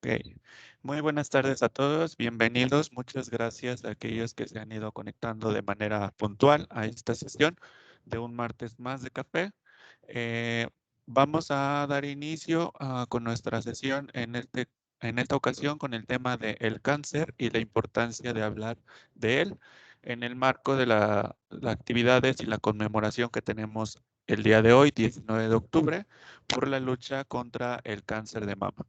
Ok. Muy buenas tardes a todos, bienvenidos. Muchas gracias a aquellos que se han ido conectando de manera puntual a esta sesión de un martes más de café. Eh, Vamos a dar inicio con nuestra sesión en esta ocasión con el tema del cáncer y la importancia de hablar de él en el marco de las actividades y la conmemoración que tenemos el día de hoy, 19 de octubre, por la lucha contra el cáncer de mama.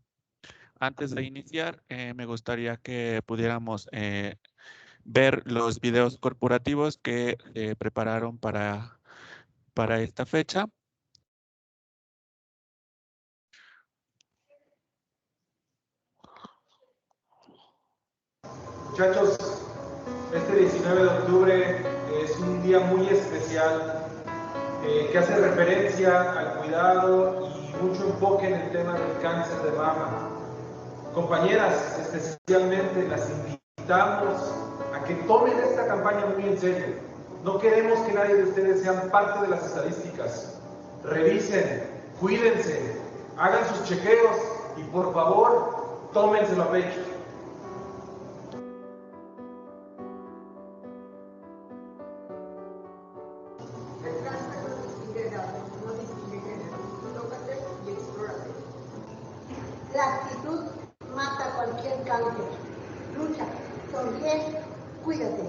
Antes de iniciar, me gustaría que pudiéramos ver los videos corporativos que prepararon para esta fecha. Muchachos, este 19 de octubre es un día muy especial que hace referencia al cuidado y mucho enfoque en el tema del cáncer de mama. Compañeras, especialmente las invitamos a que tomen esta campaña muy en serio. No queremos que nadie de ustedes sean parte de las estadísticas. Revisen, cuídense, hagan sus chequeos y por favor, tómenselo a pecho. La actitud mata cualquier cáncer. Lucha, sonríe, cuídate.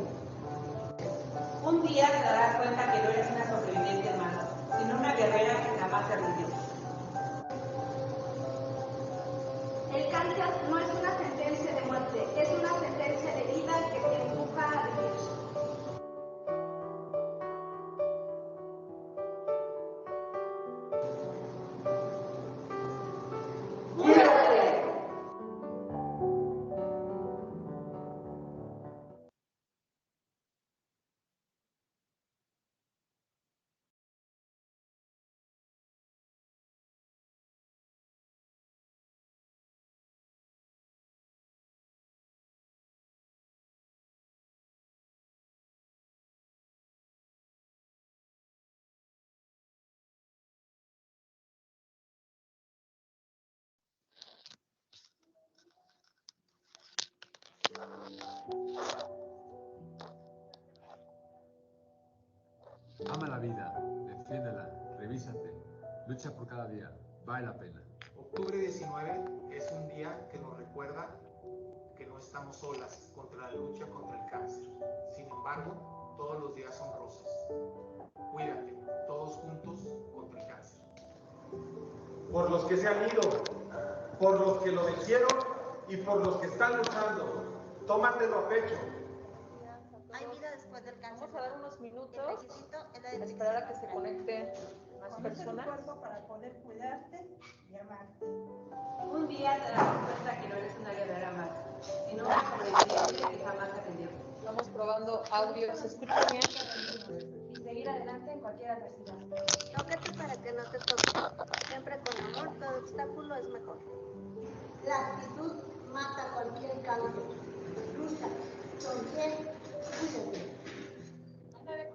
Un día te darás cuenta que no eres una sobreviviente más, sino una guerrera que jamás se rindió. El cáncer no es una sentencia de muerte, es una sentencia de vida que te empuja a vivir. Ama la vida, defiéndela, revísate, lucha por cada día, vale la pena. Octubre 19 es un día que nos recuerda que no estamos solas contra la lucha contra el cáncer. Sin embargo, todos los días son rosas. Cuídate, todos juntos contra el cáncer. Por los que se han ido, por los que lo vencieron y por los que están luchando. Tómatelo a pecho. Hay vida después del cáncer. Vamos a dar unos minutos a esperar a que se conecten más personas. Para poder cuidarte y amarte. Un día te darás cuenta que no eres una guerrera más, sino una sobreviviente que jamás se rindió. Estamos probando audio, ¿se escucha bien? Y seguir adelante en cualquier adversidad. Tócate para que no te toque. Siempre con amor, todo obstáculo es mejor. La actitud mata cualquier cáncer. Lucha, sonríe, cuídate.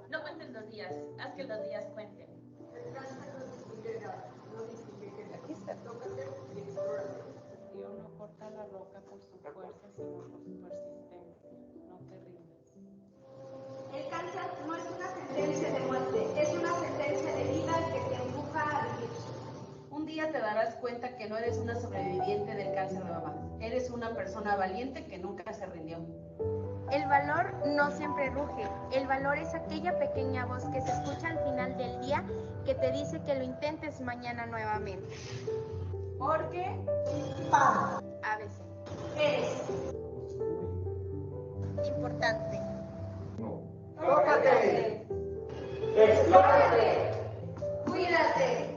No cuenten los días, haz que los días cuenten. El cáncer no distingue edad, no distingue género. Aquí está. Tócate y explórate. Dios no corta la roca por su fuerza, sino por su persistencia. No te rindas. El cáncer no es una sentencia de muerte, es una sentencia de vida que te empuja a vivir. Un día te darás cuenta que no eres una sobreviviente del cáncer de mama. Eres una persona valiente que nunca se rindió. El valor no siempre ruge. El valor es aquella pequeña voz que se escucha al final del día que te dice que lo intentes mañana nuevamente. Porque A veces. eres Importante. Tócate, explórate, cuídate.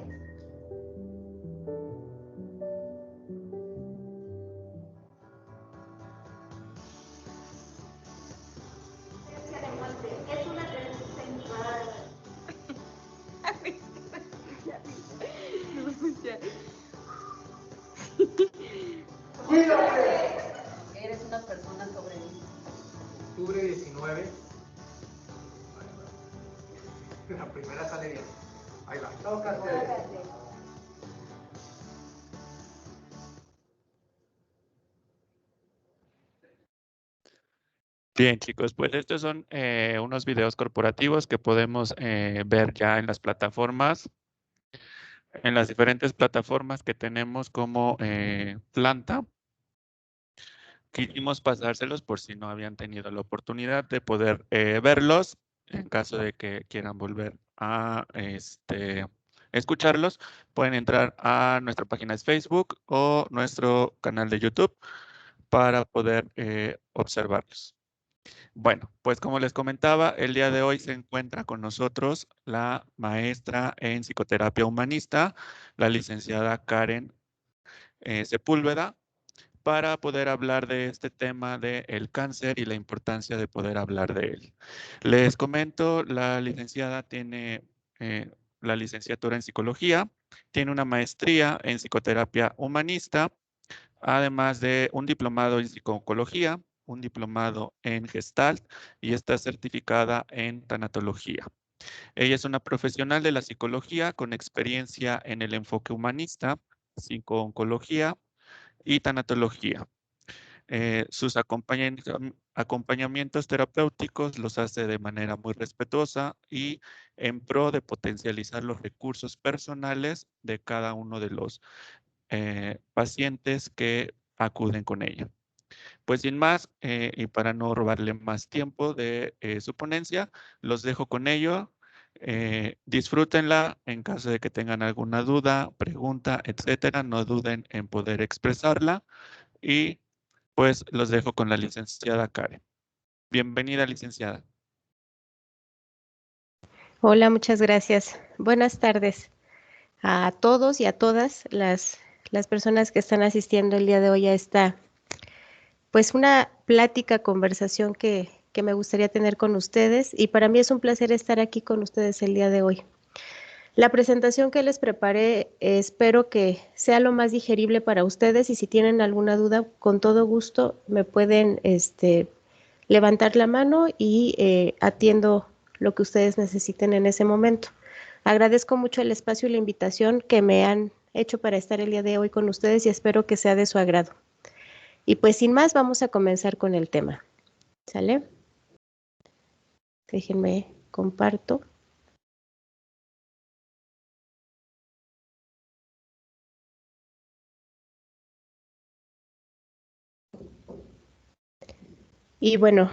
Sentencia de muerte, es una sentencia. ¡Cuídate! Eres una persona sobreviviente. Octubre 19. La primera sale bien. Ahí va. Tócate. Bien, chicos, pues estos son unos videos corporativos que podemos ver ya en las plataformas, en las diferentes plataformas que tenemos como planta. Quisimos pasárselos por si no habían tenido la oportunidad de poder verlos, en caso de que quieran volver a escucharlos, pueden entrar a nuestra página de Facebook o nuestro canal de YouTube para poder observarlos. Bueno, pues como les comentaba, el día de hoy se encuentra con nosotros la maestra en psicoterapia humanista, la licenciada Karen Sepúlveda, para poder hablar de este tema del cáncer y la importancia de poder hablar de él. Les comento, la licenciada tiene la licenciatura en psicología, tiene una maestría en psicoterapia humanista, además de un diplomado en psicooncología, un diplomado en Gestalt y está certificada en tanatología. Ella es una profesional de la psicología con experiencia en el enfoque humanista, psicooncología y tanatología. Sus acompañamientos terapéuticos los hace de manera muy respetuosa y en pro de potencializar los recursos personales de cada uno de los pacientes que acuden con ella. Pues sin más, y para no robarle más tiempo de su ponencia, los dejo con ello. Disfrútenla. En caso de que tengan alguna duda, pregunta, etcétera, no duden en poder expresarla. Y pues los dejo con la licenciada Karen. Bienvenida, licenciada. Hola, muchas gracias. Buenas tardes a todos y a todas las personas que están asistiendo el día de hoy a esta, pues una plática, conversación que me gustaría tener con ustedes y para mí es un placer estar aquí con ustedes el día de hoy. La presentación que les preparé espero que sea lo más digerible para ustedes y si tienen alguna duda, con todo gusto me pueden levantar la mano y atiendo lo que ustedes necesiten en ese momento. Agradezco mucho el espacio y la invitación que me han hecho para estar el día de hoy con ustedes y espero que sea de su agrado. Y pues sin más, vamos a comenzar con el tema. ¿Sale? Déjenme comparto. Y bueno,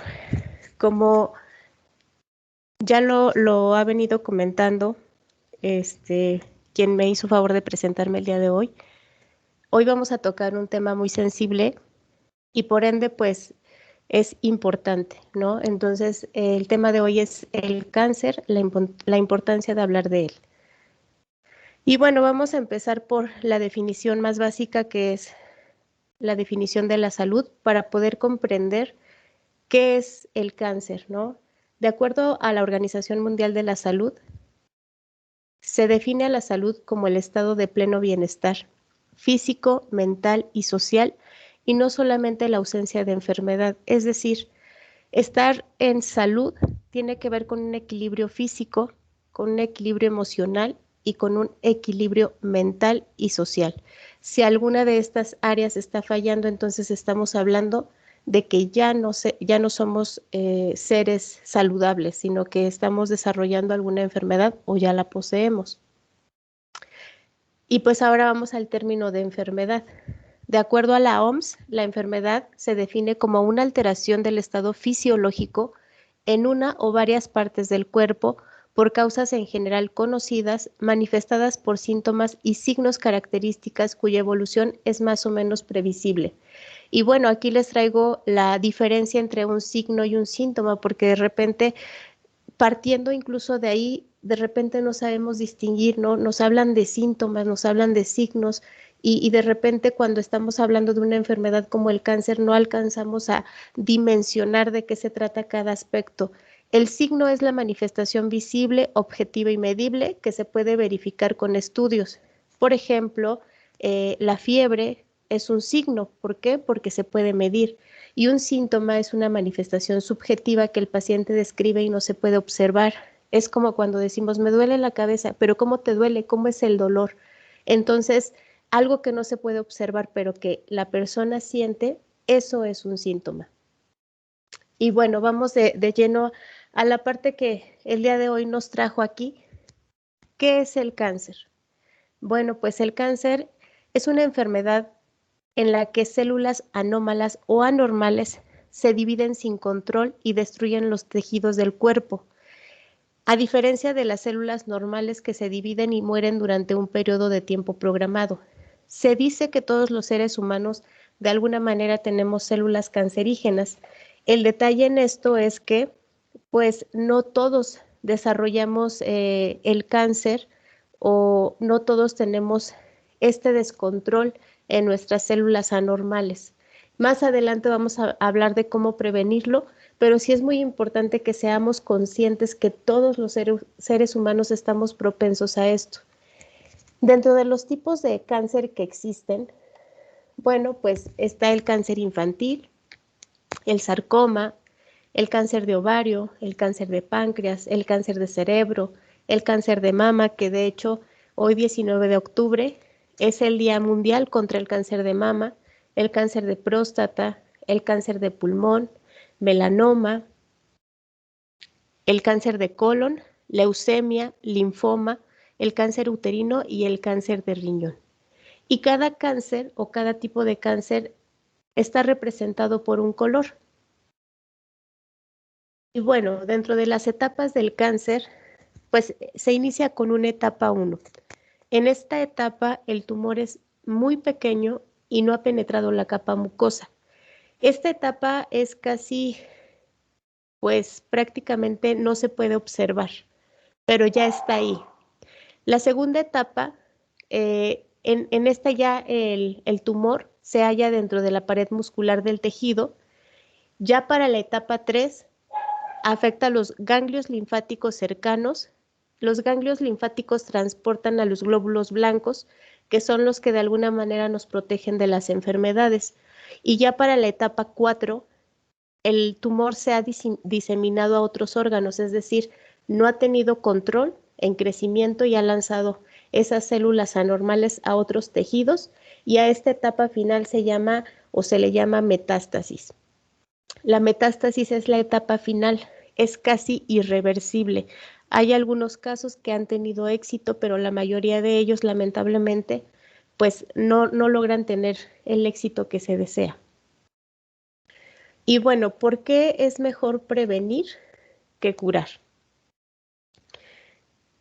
como ya lo ha venido comentando, quien me hizo favor de presentarme el día de hoy, hoy vamos a tocar un tema muy sensible y por ende, pues, es importante, ¿no? Entonces, el tema de hoy es el cáncer, la importancia de hablar de él. Y bueno, vamos a empezar por la definición más básica, que es la definición de la salud, para poder comprender qué es el cáncer, ¿no? De acuerdo a la Organización Mundial de la Salud, se define a la salud como el estado de pleno bienestar físico, mental y social, y no solamente la ausencia de enfermedad. Es decir, estar en salud tiene que ver con un equilibrio físico, con un equilibrio emocional y con un equilibrio mental y social. Si alguna de estas áreas está fallando, entonces estamos hablando de que ya no somos seres saludables, sino que estamos desarrollando alguna enfermedad o ya la poseemos. Y pues ahora vamos al término de enfermedad. De acuerdo a la OMS, la enfermedad se define como una alteración del estado fisiológico en una o varias partes del cuerpo por causas en general conocidas, manifestadas por síntomas y signos características cuya evolución es más o menos previsible. Y bueno, aquí les traigo la diferencia entre un signo y un síntoma, porque de repente, partiendo incluso de ahí, de repente no sabemos distinguir, ¿no? Nos hablan de síntomas, nos hablan de signos, y de repente cuando estamos hablando de una enfermedad como el cáncer, no alcanzamos a dimensionar de qué se trata cada aspecto. El signo es la manifestación visible, objetiva y medible que se puede verificar con estudios. Por ejemplo, la fiebre es un signo. ¿Por qué? Porque se puede medir. Y un síntoma es una manifestación subjetiva que el paciente describe y no se puede observar. Es como cuando decimos, me duele la cabeza, pero ¿cómo te duele? ¿Cómo es el dolor? Entonces, algo que no se puede observar, pero que la persona siente, eso es un síntoma. Y bueno, vamos de lleno a la parte que el día de hoy nos trajo aquí. ¿Qué es el cáncer? Bueno, pues el cáncer es una enfermedad en la que células anómalas o anormales se dividen sin control y destruyen los tejidos del cuerpo, a diferencia de las células normales que se dividen y mueren durante un periodo de tiempo programado. Se dice que todos los seres humanos de alguna manera tenemos células cancerígenas. El detalle en esto es que pues no todos desarrollamos el cáncer o no todos tenemos este descontrol en nuestras células anormales. Más adelante vamos a hablar de cómo prevenirlo, pero sí es muy importante que seamos conscientes que todos los seres humanos estamos propensos a esto. Dentro de los tipos de cáncer que existen, bueno, pues está el cáncer infantil, el sarcoma, el cáncer de ovario, el cáncer de páncreas, el cáncer de cerebro, el cáncer de mama, que de hecho hoy 19 de octubre es el Día Mundial contra el Cáncer de Mama, el cáncer de próstata, el cáncer de pulmón, melanoma, el cáncer de colon, leucemia, linfoma, el cáncer uterino y el cáncer de riñón. Y cada cáncer o cada tipo de cáncer está representado por un color. Y bueno, dentro de las etapas del cáncer, pues se inicia con una etapa 1. En esta etapa el tumor es muy pequeño y no ha penetrado la capa mucosa. Esta etapa es casi, pues prácticamente no se puede observar, pero ya está ahí. La segunda etapa, en esta ya el tumor se halla dentro de la pared muscular del tejido. Ya para la etapa 3, afecta a los ganglios linfáticos cercanos. Los ganglios linfáticos transportan a los glóbulos blancos, que son los que de alguna manera nos protegen de las enfermedades. Y ya para la etapa 4, el tumor se ha diseminado a otros órganos, es decir, no ha tenido control en crecimiento y ha lanzado esas células anormales a otros tejidos, y a esta etapa final se llama o se le llama metástasis. La metástasis es la etapa final, es casi irreversible. Hay algunos casos que han tenido éxito, pero la mayoría de ellos, lamentablemente, pues no logran tener el éxito que se desea. Y bueno, ¿por qué es mejor prevenir que curar?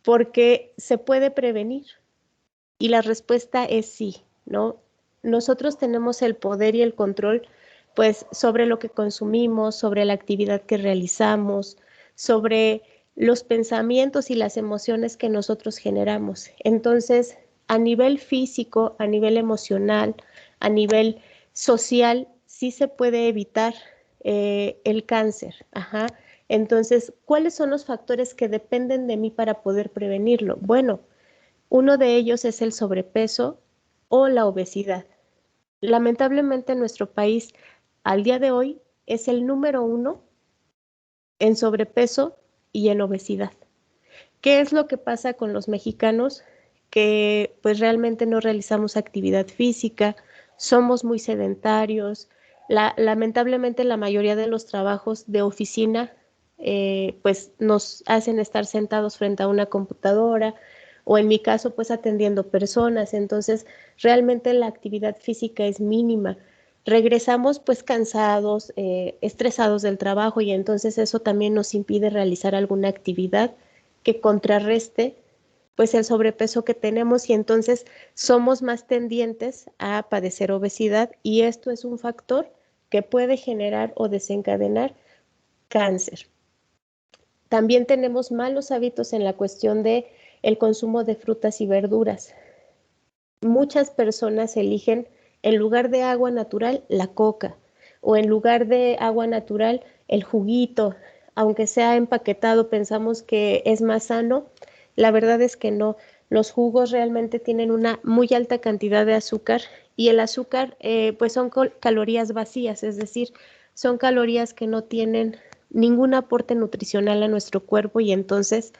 Porque se puede prevenir y la respuesta es sí, ¿no? Nosotros tenemos el poder y el control pues sobre lo que consumimos, sobre la actividad que realizamos, sobre los pensamientos y las emociones que nosotros generamos. Entonces, a nivel físico, a nivel emocional, a nivel social, sí se puede evitar el cáncer. Ajá. Entonces, ¿cuáles son los factores que dependen de mí para poder prevenirlo? Bueno, uno de ellos es el sobrepeso o la obesidad. Lamentablemente en nuestro país, al día de hoy, es el número 1 en sobrepeso y en obesidad. ¿Qué es lo que pasa con los mexicanos? Que pues realmente no realizamos actividad física, somos muy sedentarios. Lamentablemente la mayoría de los trabajos de oficina pues nos hacen estar sentados frente a una computadora, o en mi caso pues atendiendo personas. Entonces realmente la actividad física es mínima. Regresamos pues cansados, estresados del trabajo, y entonces eso también nos impide realizar alguna actividad que contrarreste pues el sobrepeso que tenemos, y entonces somos más tendientes a padecer obesidad, y esto es un factor que puede generar o desencadenar cáncer. También tenemos malos hábitos en la cuestión de el consumo de frutas y verduras. Muchas personas eligen en lugar de agua natural la coca, o en lugar de agua natural el juguito, aunque sea empaquetado, pensamos que es más sano. La verdad es que no. Los jugos realmente tienen una muy alta cantidad de azúcar, y el azúcar pues son calorías vacías, es decir, son calorías que no tienen ningún aporte nutricional a nuestro cuerpo, y entonces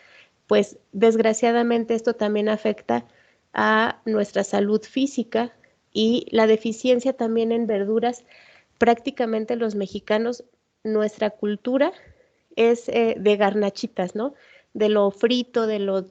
pues desgraciadamente esto también afecta a nuestra salud física. Y la deficiencia también en verduras, prácticamente los mexicanos nuestra cultura es de garnachitas, ¿no? De lo frito, de lo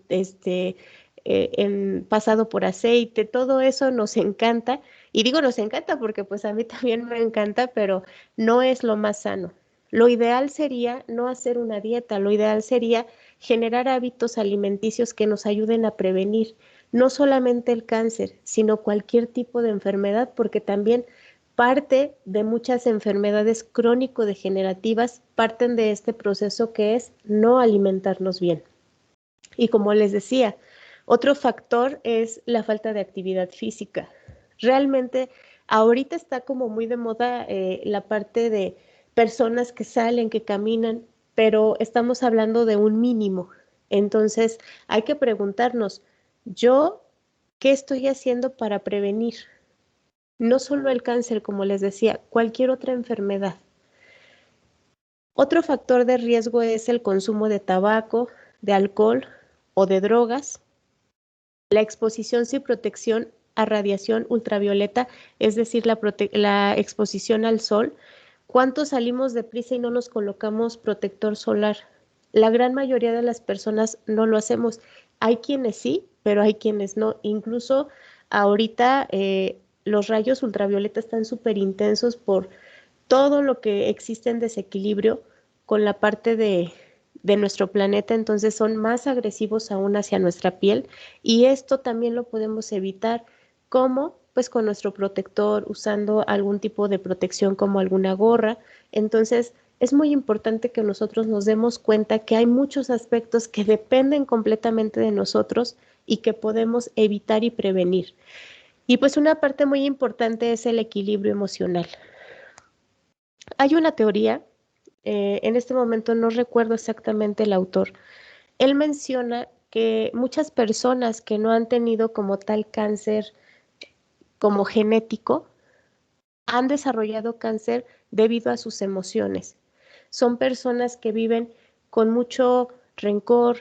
pasado por aceite, todo eso nos encanta. Y digo nos encanta porque pues a mí también me encanta, pero no es lo más sano. Lo ideal sería no hacer una dieta, lo ideal sería generar hábitos alimenticios que nos ayuden a prevenir no solamente el cáncer, sino cualquier tipo de enfermedad, porque también parte de muchas enfermedades crónico-degenerativas parten de este proceso que es no alimentarnos bien. Y como les decía, otro factor es la falta de actividad física. Realmente ahorita está como muy de moda la parte de personas que salen, que caminan, pero estamos hablando de un mínimo. Entonces hay que preguntarnos, ¿yo qué estoy haciendo para prevenir? No solo el cáncer, como les decía, cualquier otra enfermedad. Otro factor de riesgo es el consumo de tabaco, de alcohol o de drogas. La exposición sin protección a radiación ultravioleta, es decir, la exposición al sol. ¿Cuántos salimos deprisa y no nos colocamos protector solar? La gran mayoría de las personas no lo hacemos. Hay quienes sí, pero hay quienes no. Incluso ahorita los rayos ultravioleta están súper intensos por todo lo que existe en desequilibrio con la parte de nuestro planeta, entonces son más agresivos aún hacia nuestra piel y esto también lo podemos evitar. ¿Cómo? Pues con nuestro protector, usando algún tipo de protección como alguna gorra. Entonces es muy importante que nosotros nos demos cuenta que hay muchos aspectos que dependen completamente de nosotros y que podemos evitar y prevenir. Y pues una parte muy importante es el equilibrio emocional. Hay una teoría, en este momento no recuerdo exactamente el autor, él menciona que muchas personas que no han tenido como tal cáncer como genético, han desarrollado cáncer debido a sus emociones. Son personas que viven con mucho rencor,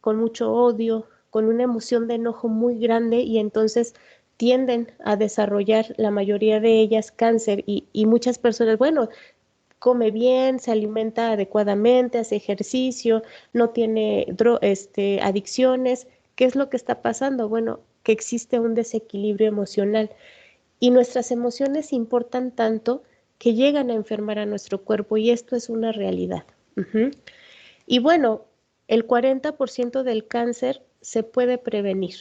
con mucho odio, con una emoción de enojo muy grande y entonces tienden a desarrollar la mayoría de ellas cáncer y muchas personas, bueno, come bien, se alimenta adecuadamente, hace ejercicio, no tiene adicciones. ¿Qué es lo que está pasando? Bueno, que existe un desequilibrio emocional y nuestras emociones importan tanto que llegan a enfermar a nuestro cuerpo y esto es una realidad. Y bueno, el 40% del cáncer se puede prevenir.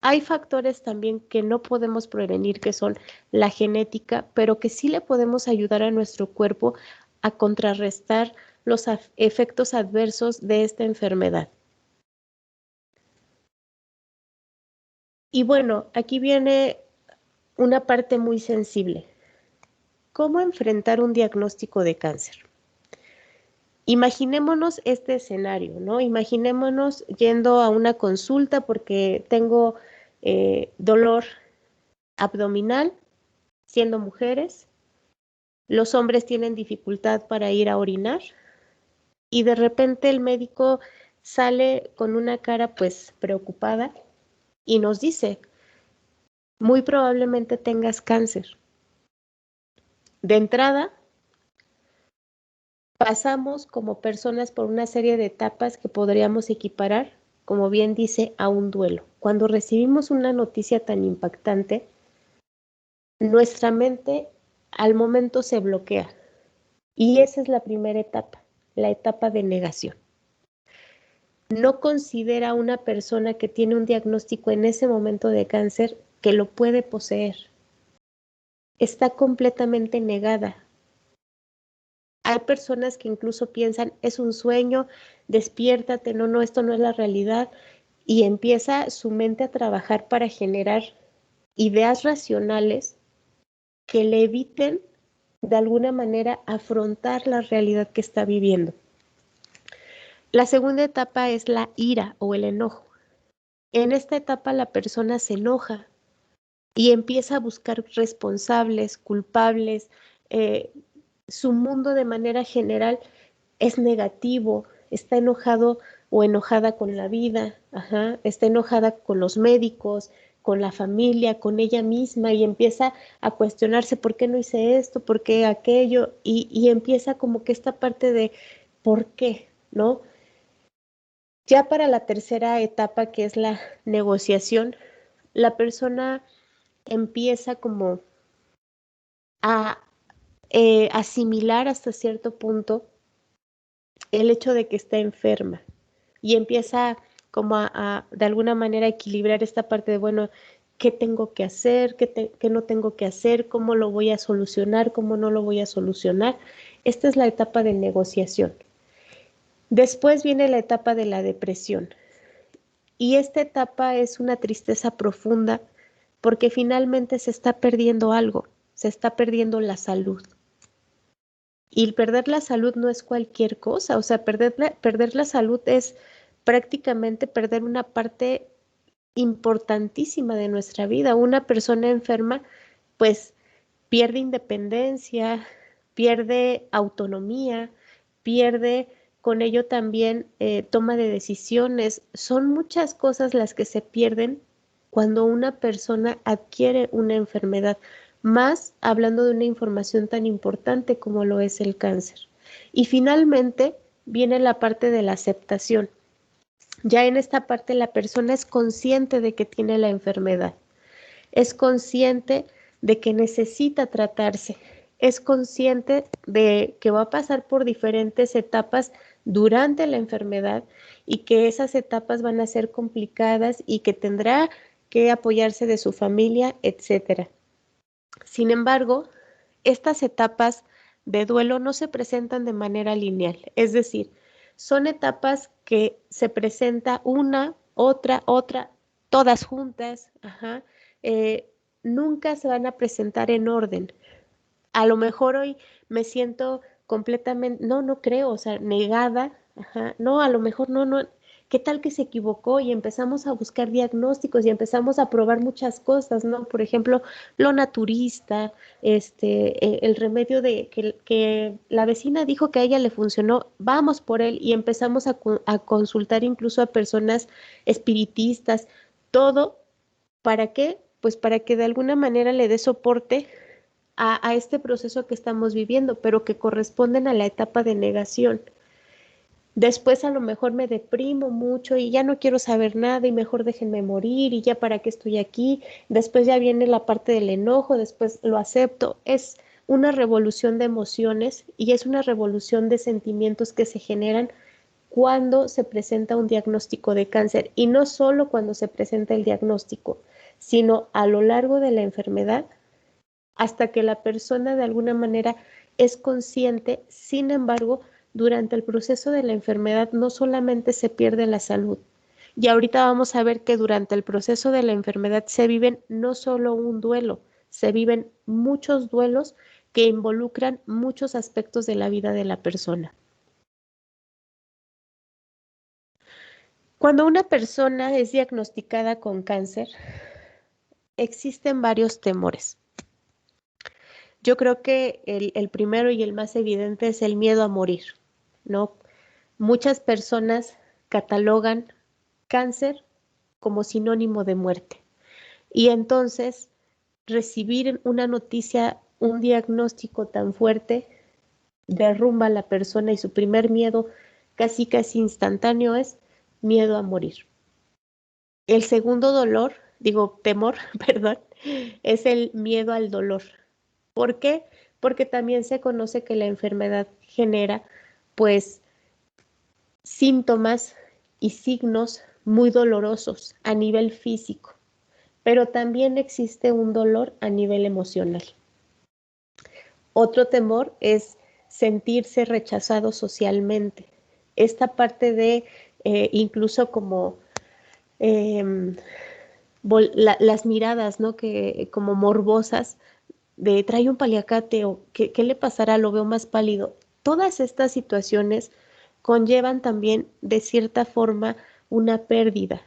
Hay factores también que no podemos prevenir, que son la genética, pero que sí le podemos ayudar a nuestro cuerpo a contrarrestar los efectos adversos de esta enfermedad. Y bueno, aquí viene una parte muy sensible. ¿Cómo enfrentar un diagnóstico de cáncer? Imaginémonos este escenario, ¿no? Imaginémonos yendo a una consulta porque tengo dolor abdominal, siendo mujeres, los hombres tienen dificultad para ir a orinar y de repente el médico sale con una cara pues preocupada y nos dice, muy probablemente tengas cáncer. De entrada, pasamos como personas por una serie de etapas que podríamos equiparar, como bien dice, a un duelo. Cuando recibimos una noticia tan impactante, nuestra mente al momento se bloquea. Y esa es la primera etapa, la etapa de negación. No considera a una persona que tiene un diagnóstico en ese momento de cáncer que lo puede poseer. Está completamente negada. Hay personas que incluso piensan, es un sueño, despiértate, no, esto no es la realidad. Y empieza su mente a trabajar para generar ideas racionales que le eviten de alguna manera afrontar la realidad que está viviendo. La segunda etapa es la ira o el enojo. En esta etapa la persona se enoja y empieza a buscar responsables, culpables. Su mundo de manera general es negativo, está enojado o enojada con la vida, está enojada con los médicos, con la familia, con ella misma, y empieza a cuestionarse por qué no hice esto, por qué aquello, y empieza como que esta parte de por qué, ¿no? Ya para la tercera etapa, que es la negociación, la persona empieza como a asimilar hasta cierto punto el hecho de que está enferma y empieza como de alguna manera equilibrar esta parte de, bueno, ¿qué tengo que hacer? ¿Qué no tengo que hacer? ¿Cómo lo voy a solucionar? ¿Cómo no lo voy a solucionar? Esta es la etapa de negociación. Después viene la etapa de la depresión. Y esta etapa es una tristeza profunda porque finalmente se está perdiendo algo, se está perdiendo la salud. Y perder la salud no es cualquier cosa, o sea, perder la salud es prácticamente perder una parte importantísima de nuestra vida. Una persona enferma, pues, pierde independencia, pierde autonomía, pierde con ello también toma de decisiones. Son muchas cosas las que se pierden cuando una persona adquiere una enfermedad, más hablando de una información tan importante como lo es el cáncer. Y finalmente viene la parte de la aceptación. Ya en esta parte la persona es consciente de que tiene la enfermedad, es consciente de que necesita tratarse, es consciente de que va a pasar por diferentes etapas durante la enfermedad y que esas etapas van a ser complicadas y que tendrá que apoyarse de su familia, etcétera. Sin embargo, estas etapas de duelo no se presentan de manera lineal, es decir, son etapas que se presenta una, otra, todas juntas, nunca se van a presentar en orden. A lo mejor hoy me siento completamente, no creo, o sea, negada, no, a lo mejor no, ¿qué tal que se equivocó? Y empezamos a buscar diagnósticos y empezamos a probar muchas cosas, ¿no? Por ejemplo, lo naturista, el remedio de que la vecina dijo que a ella le funcionó, vamos por él y empezamos a consultar incluso a personas espiritistas, todo, ¿para qué? Pues para que de alguna manera le dé soporte a este proceso que estamos viviendo, pero que corresponden a la etapa de negación. Después a lo mejor me deprimo mucho y ya no quiero saber nada y mejor déjenme morir y ya para qué estoy aquí. Después ya viene la parte del enojo, después lo acepto. Es una revolución de emociones y es una revolución de sentimientos que se generan cuando se presenta un diagnóstico de cáncer, y no solo cuando se presenta el diagnóstico, sino a lo largo de la enfermedad hasta que la persona de alguna manera es consciente. Sin embargo, durante el proceso de la enfermedad no solamente se pierde la salud, y ahorita vamos a ver que durante el proceso de la enfermedad se viven no solo un duelo, se viven muchos duelos que involucran muchos aspectos de la vida de la persona. Cuando una persona es diagnosticada con cáncer, existen varios temores. Yo creo que el primero y el más evidente es el miedo a morir, ¿no? Muchas personas catalogan cáncer como sinónimo de muerte. Y entonces, recibir una noticia, un diagnóstico tan fuerte, derrumba a la persona y su primer miedo casi instantáneo es miedo a morir. El segundo temor, perdón, es el miedo al dolor. ¿Por qué? Porque también se conoce que la enfermedad genera, pues, síntomas y signos muy dolorosos a nivel físico, pero también existe un dolor a nivel emocional. Otro temor es sentirse rechazado socialmente. Esta parte de incluso como las miradas, ¿no? Que como morbosas, de trae un paliacate o ¿qué le pasará? Lo veo más pálido. Todas estas situaciones conllevan también de cierta forma una pérdida.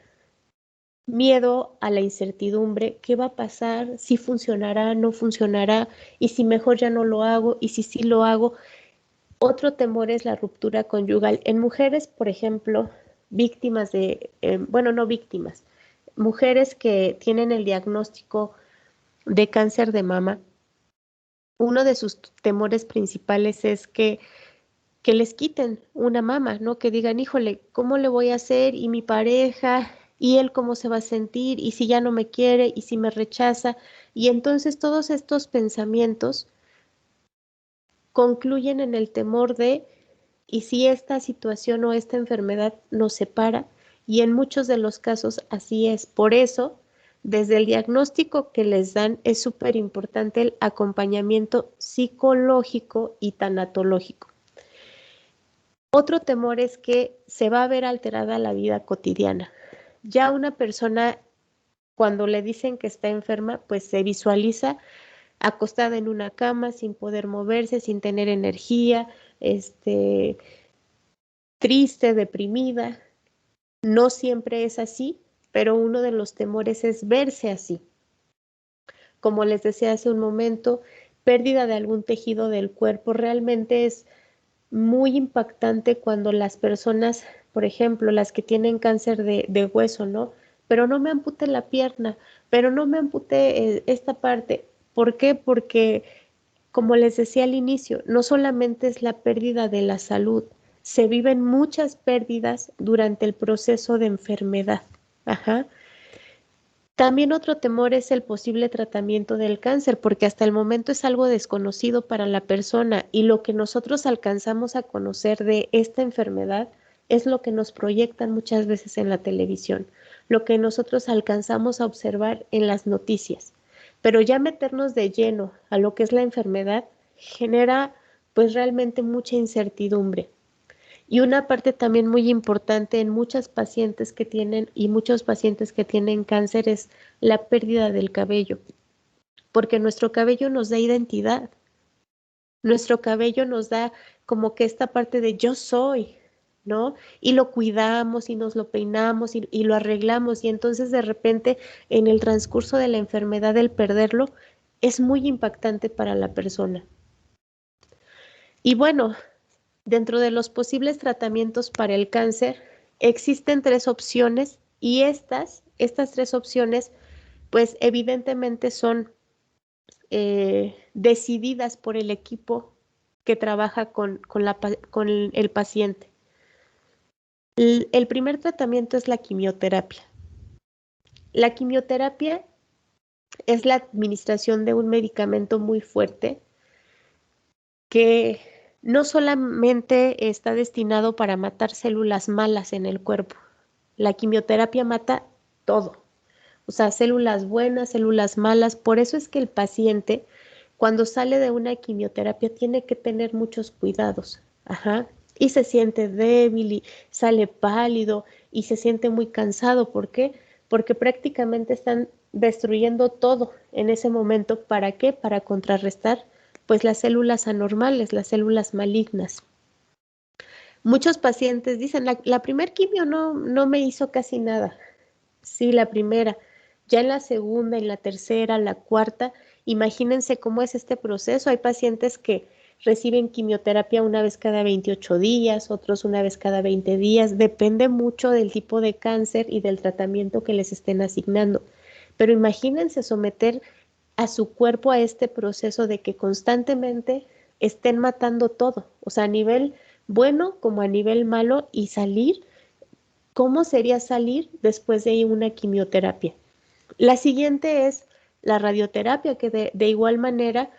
Miedo a la incertidumbre, ¿qué va a pasar? ¿Si funcionará, no funcionará? ¿Y si mejor ya no lo hago? ¿Y si sí lo hago? Otro temor es la ruptura conyugal. En mujeres, por ejemplo, víctimas de, no víctimas, mujeres que tienen el diagnóstico de cáncer de mama, uno de sus temores principales es que les quiten una mama, ¿no? Que digan, híjole, ¿cómo le voy a hacer? Y mi pareja, y él cómo se va a sentir, y si ya no me quiere, y si me rechaza. Y entonces todos estos pensamientos concluyen en el temor de, ¿y si esta situación o esta enfermedad nos separa? Y en muchos de los casos así es. Por eso, desde el diagnóstico que les dan, es súper importante el acompañamiento psicológico y tanatológico. Otro temor es que se va a ver alterada la vida cotidiana. Ya una persona, cuando le dicen que está enferma, pues se visualiza acostada en una cama, sin poder moverse, sin tener energía, triste, deprimida. No siempre es así, pero uno de los temores es verse así. Como les decía hace un momento, pérdida de algún tejido del cuerpo realmente es muy impactante cuando las personas, por ejemplo, las que tienen cáncer de hueso, ¿no? Pero no me ampute la pierna, pero no me ampute esta parte. ¿Por qué? Porque, como les decía al inicio, no solamente es la pérdida de la salud, se viven muchas pérdidas durante el proceso de enfermedad. Ajá. También otro temor es el posible tratamiento del cáncer, porque hasta el momento es algo desconocido para la persona y lo que nosotros alcanzamos a conocer de esta enfermedad es lo que nos proyectan muchas veces en la televisión, lo que nosotros alcanzamos a observar en las noticias. Pero ya meternos de lleno a lo que es la enfermedad genera pues realmente mucha incertidumbre. Y una parte también muy importante en muchas pacientes que tienen y muchos pacientes que tienen cáncer es la pérdida del cabello, porque nuestro cabello nos da identidad, nuestro cabello nos da como que esta parte de yo soy, ¿no? Y lo cuidamos y nos lo peinamos y lo arreglamos y entonces de repente en el transcurso de la enfermedad el perderlo es muy impactante para la persona. Y bueno, dentro de los posibles tratamientos para el cáncer, existen 3 opciones y estas 3 opciones, pues evidentemente son decididas por el equipo que trabaja con el paciente. El primer tratamiento es la quimioterapia. La quimioterapia es la administración de un medicamento muy fuerte que no solamente está destinado para matar células malas en el cuerpo. La quimioterapia mata todo. O sea, células buenas, células malas. Por eso es que el paciente, cuando sale de una quimioterapia, tiene que tener muchos cuidados. Ajá. Y se siente débil y sale pálido y se siente muy cansado. ¿Por qué? Porque prácticamente están destruyendo todo en ese momento. ¿Para qué? Para contrarrestar pues las células anormales, las células malignas. Muchos pacientes dicen, la primer quimio no me hizo casi nada. Sí, la primera. Ya en la segunda, en la tercera, la cuarta, imagínense cómo es este proceso. Hay pacientes que reciben quimioterapia una vez cada 28 días, otros una vez cada 20 días. Depende mucho del tipo de cáncer y del tratamiento que les estén asignando. Pero imagínense someter a su cuerpo a este proceso de que constantemente estén matando todo, o sea, a nivel bueno como a nivel malo y salir, ¿cómo sería salir después de una quimioterapia? La siguiente es la radioterapia, que de igual manera,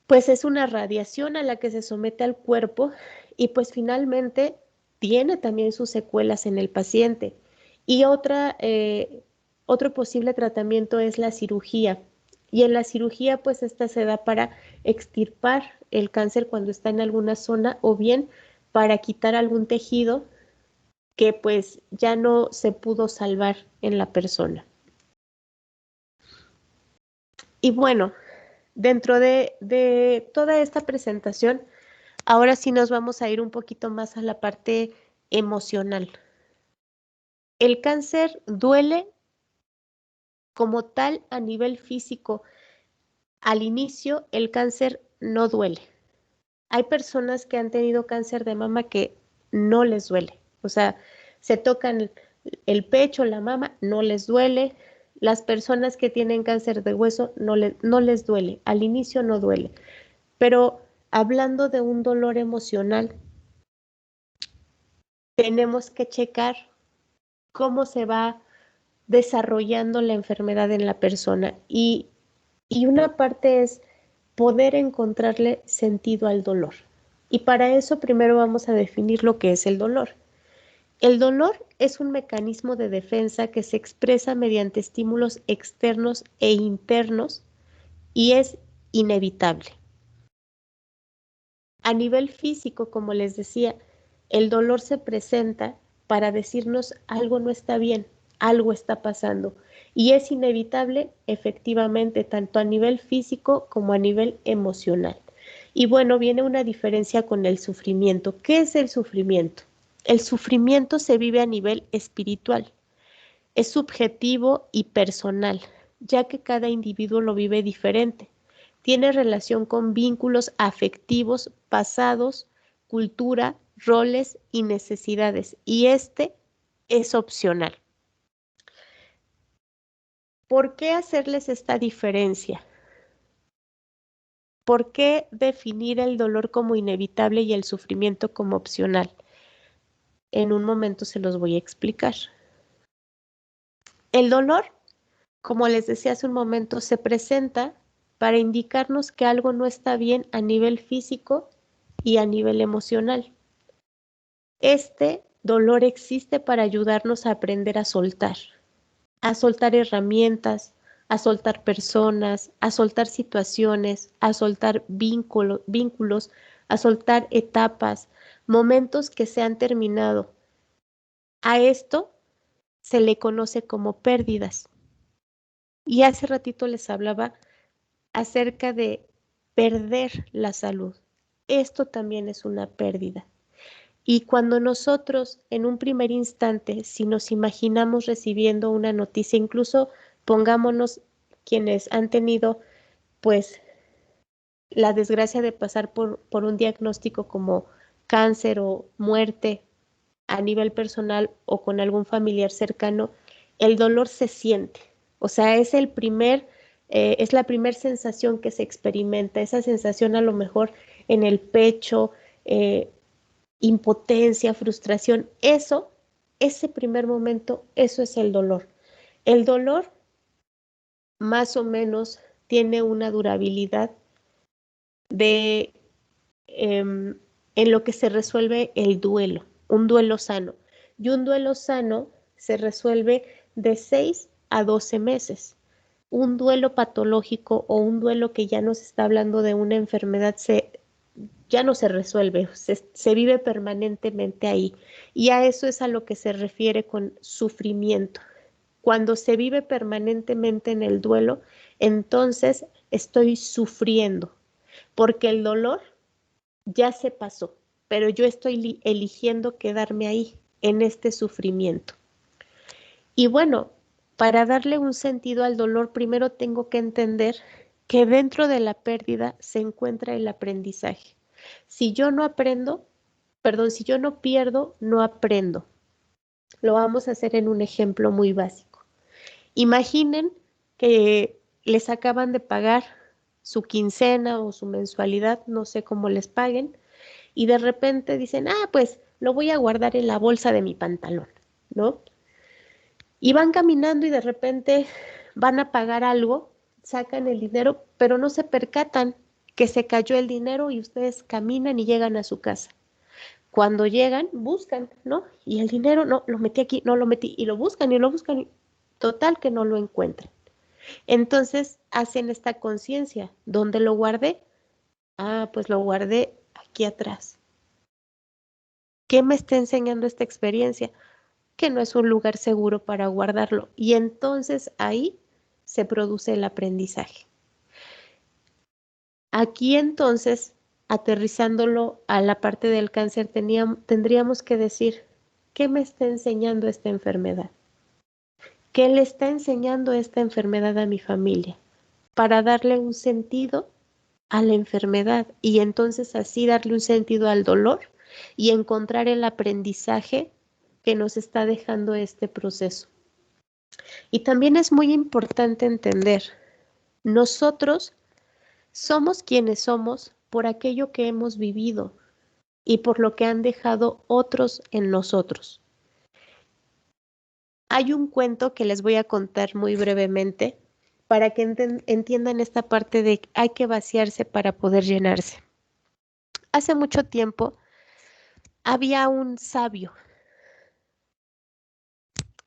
pues es una radiación a la que se somete al cuerpo y pues finalmente tiene también sus secuelas en el paciente. Y otro posible tratamiento es la cirugía. Y en la cirugía, pues esta se da para extirpar el cáncer cuando está en alguna zona o bien para quitar algún tejido que pues ya no se pudo salvar en la persona. Y bueno, dentro de toda esta presentación, ahora sí nos vamos a ir un poquito más a la parte emocional. El cáncer duele como tal a nivel físico. Al inicio, el cáncer no duele. Hay personas que han tenido cáncer de mama que no les duele. O sea, se tocan El pecho, la mama, no les duele. Las personas que tienen cáncer de hueso no les duele. Al inicio no duele. Pero hablando de un dolor emocional, tenemos que checar cómo se va desarrollando la enfermedad en la persona. Y una parte es poder encontrarle sentido al dolor. Y para eso primero vamos a definir lo que es el dolor. El dolor es un mecanismo de defensa que se expresa mediante estímulos externos e internos y es inevitable. A nivel físico, como les decía, el dolor se presenta para decirnos algo no está bien, algo está pasando y es inevitable efectivamente tanto a nivel físico como a nivel emocional. Y bueno, viene una diferencia con el sufrimiento. ¿Qué es el sufrimiento? El sufrimiento se vive a nivel espiritual, es subjetivo y personal, ya que cada individuo lo vive diferente. Tiene relación con vínculos afectivos pasados, cultura, roles y necesidades, y este es opcional. ¿Por qué hacerles esta diferencia? ¿Por qué definir el dolor como inevitable y el sufrimiento como opcional? En un momento se los voy a explicar. El dolor, como les decía hace un momento, se presenta para indicarnos que algo no está bien a nivel físico y a nivel emocional. Este dolor existe para ayudarnos a aprender a soltar herramientas, a soltar personas, a soltar situaciones, a soltar vínculos, a soltar etapas, momentos que se han terminado. A esto se le conoce como pérdidas. Y hace ratito les hablaba acerca de perder la salud. Esto también es una pérdida. Y cuando nosotros, en un primer instante, si nos imaginamos recibiendo una noticia, incluso pongámonos quienes han tenido, pues, la desgracia de pasar por un diagnóstico como cáncer o muerte a nivel personal o con algún familiar cercano, el dolor se siente. O sea, es la primera sensación que se experimenta, esa sensación a lo mejor en el pecho, impotencia, frustración, ese primer momento, eso es el dolor. El dolor más o menos tiene una durabilidad en lo que se resuelve el duelo, un duelo sano. Y un duelo sano se resuelve de 6 a 12 meses. Un duelo patológico o un duelo que ya nos está hablando de una enfermedad ya no se resuelve, se vive permanentemente ahí. Y a eso es a lo que se refiere con sufrimiento. Cuando se vive permanentemente en el duelo, entonces estoy sufriendo, porque el dolor ya se pasó, pero yo estoy eligiendo quedarme ahí, en este sufrimiento. Y bueno, para darle un sentido al dolor, primero tengo que entender que dentro de la pérdida se encuentra el aprendizaje. Si yo no pierdo, no aprendo. Lo vamos a hacer en un ejemplo muy básico. Imaginen que les acaban de pagar su quincena o su mensualidad, no sé cómo les paguen, y de repente dicen, pues lo voy a guardar en la bolsa de mi pantalón, ¿no? Y van caminando y de repente van a pagar algo, sacan el dinero, pero no se percatan que se cayó el dinero y ustedes caminan y llegan a su casa. Cuando llegan, buscan, ¿no? Y el dinero, no, lo metí aquí, no lo metí, y lo buscan, y total que no lo encuentran. Entonces hacen esta conciencia. ¿Dónde lo guardé? Pues lo guardé aquí atrás. ¿Qué me está enseñando esta experiencia? Que no es un lugar seguro para guardarlo. Y entonces ahí se produce el aprendizaje. Aquí entonces, aterrizándolo a la parte del cáncer, tendríamos que decir, ¿qué me está enseñando esta enfermedad? ¿Qué le está enseñando esta enfermedad a mi familia? Para darle un sentido a la enfermedad y entonces así darle un sentido al dolor y encontrar el aprendizaje que nos está dejando este proceso. Y también es muy importante entender, nosotros somos quienes somos por aquello que hemos vivido y por lo que han dejado otros en nosotros. Hay un cuento que les voy a contar muy brevemente para que entiendan esta parte de que hay que vaciarse para poder llenarse. Hace mucho tiempo había un sabio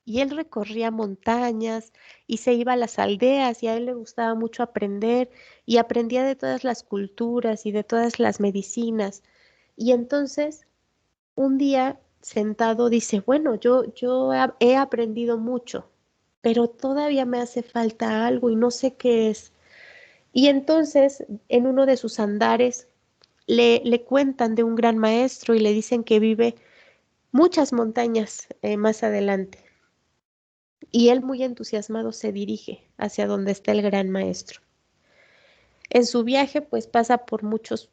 y él recorría montañas y se iba a las aldeas y a él le gustaba mucho aprender y aprendía de todas las culturas y de todas las medicinas. Y entonces un día sentado dice, bueno, yo he aprendido mucho, pero todavía me hace falta algo y no sé qué es. Y entonces en uno de sus andares le cuentan de un gran maestro y le dicen que vive muchas montañas más adelante. Y él muy entusiasmado se dirige hacia donde está el gran maestro. En su viaje pues pasa por muchos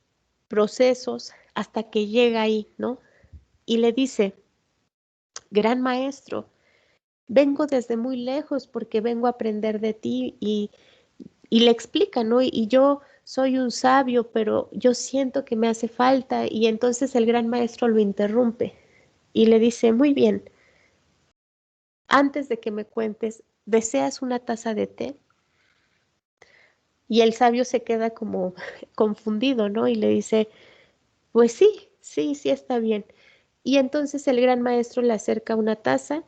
procesos hasta que llega ahí, ¿no? Y le dice, gran maestro, vengo desde muy lejos porque vengo a aprender de ti y le explica, ¿no? Y yo soy un sabio, pero yo siento que me hace falta y entonces el gran maestro lo interrumpe y le dice, muy bien, antes de que me cuentes, ¿deseas una taza de té? Y el sabio se queda como confundido, ¿no? Y le dice, pues sí está bien. Y entonces el gran maestro le acerca una taza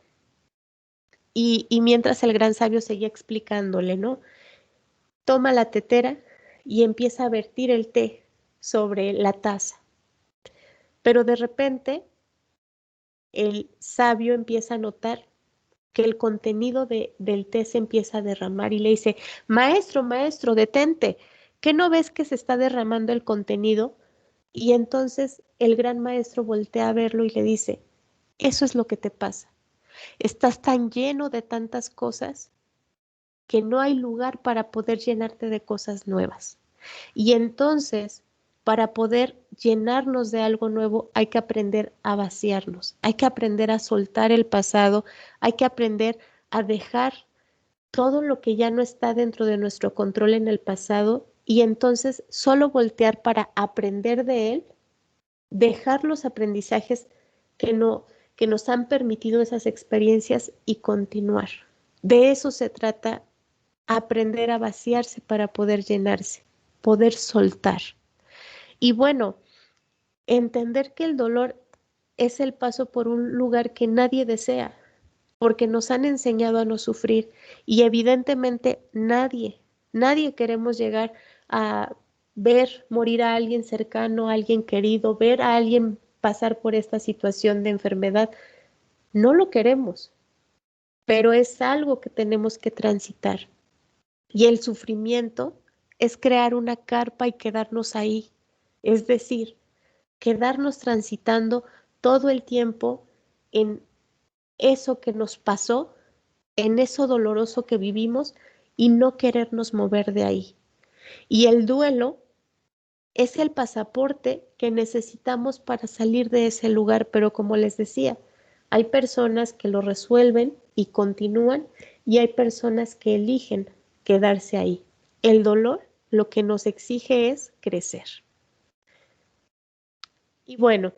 y mientras el gran sabio seguía explicándole, ¿no? Toma la tetera y empieza a vertir el té sobre la taza. Pero de repente el sabio empieza a notar que el contenido del té se empieza a derramar y le dice, maestro, detente, ¿qué no ves que se está derramando el contenido? Y entonces el gran maestro voltea a verlo y le dice, eso es lo que te pasa. Estás tan lleno de tantas cosas que no hay lugar para poder llenarte de cosas nuevas. Y entonces, para poder llenarnos de algo nuevo, hay que aprender a vaciarnos, hay que aprender a soltar el pasado, hay que aprender a dejar todo lo que ya no está dentro de nuestro control en el pasado y entonces solo voltear para aprender de él, dejar los aprendizajes que nos han permitido esas experiencias y continuar. De eso se trata, aprender a vaciarse para poder llenarse, poder soltar. Y bueno, entender que el dolor es el paso por un lugar que nadie desea, porque nos han enseñado a no sufrir y evidentemente nadie queremos llegar a ver morir a alguien cercano, a alguien querido, ver a alguien pasar por esta situación de enfermedad. No lo queremos, pero es algo que tenemos que transitar. Y el sufrimiento es crear una carpa y quedarnos ahí, es decir, quedarnos transitando todo el tiempo en eso que nos pasó, en eso doloroso que vivimos y no querernos mover de ahí. Y el duelo es el pasaporte que necesitamos para salir de ese lugar, pero como les decía, hay personas que lo resuelven y continúan y hay personas que eligen quedarse ahí. El dolor lo que nos exige es crecer. Y bueno,